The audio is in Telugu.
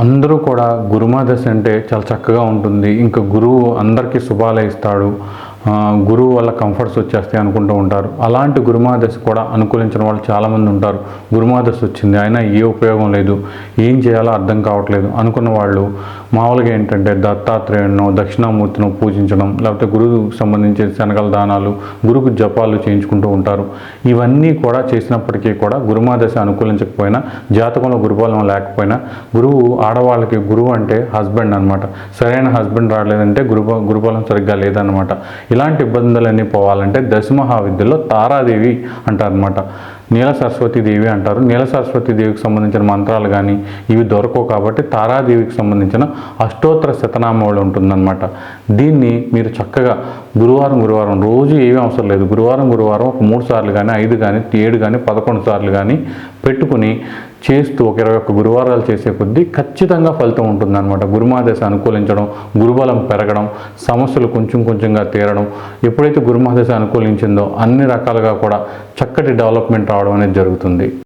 అందరూ కూడా గురుమాదశ అంటే చాలా చక్కగా ఉంటుంది. ఇంకా గురువు అందరికీ శుభాలే ఇస్తాడు. గురువు వల్ల కంఫర్ట్స్ వచ్చేస్తాయి అనుకుంటూ ఉంటారు. అలాంటి గురుమాదశ కూడా అనుకూలించిన వాళ్ళు చాలామంది ఉంటారు. గురుమాదశ వచ్చింది అయినా ఏ ఉపయోగం లేదు, ఏం చేయాలో అర్థం కావట్లేదు అనుకున్న వాళ్ళు మామూలుగా ఏంటంటే దత్తాత్రేయుడినో దక్షిణామూర్తినో పూజించడం, లేకపోతే గురువుకు సంబంధించిన శనగల దానాలు, గురువుకు జపాలు చేయించుకుంటూ ఉంటారు. ఇవన్నీ కూడా చేసినప్పటికీ కూడా గురుమాదశ అనుకూలించకపోయినా, జాతకంలో గురుబలం లేకపోయినా, గురువు ఆడవాళ్ళకి గురువు అంటే హస్బెండ్ అనమాట. సరైన హస్బెండ్ రాలేదంటే గురుబలం సరిగ్గా లేదనమాట. ఇలాంటి ఇబ్బందులన్నీ పోవాలంటే దశమహావిద్యలో తారాదేవి అంటారనమాట. నీల సరస్వతీదేవి అంటారు. నీల సరస్వతీదేవికి సంబంధించిన మంత్రాలు కానీ ఇవి దొరకవు కాబట్టి తారాదేవికి సంబంధించిన అష్టోత్తర శతనామావళి ఉంటుందన్నమాట. దీన్ని మీరు చక్కగా గురువారం రోజు ఏమీ అవసరం లేదు, గురువారం ఒక 3 సార్లు కానీ 5 కానీ 7 కానీ 11 సార్లు కానీ పెట్టుకుని చేస్తూ ఒక 21 గురువారాలు చేసే కొద్దీ ఖచ్చితంగా ఫలితం ఉంటుందన్నమాట. గురుమాదశ అనుకూలించడం, గురుబలం పెరగడం, సమస్యలు కొంచెంగా తీరడం, ఎప్పుడైతే గురుమాదశ అనుకూలించిందో అన్ని రకాలుగా కూడా చక్కటి డెవలప్మెంట్ రావడం అనేది జరుగుతుంది.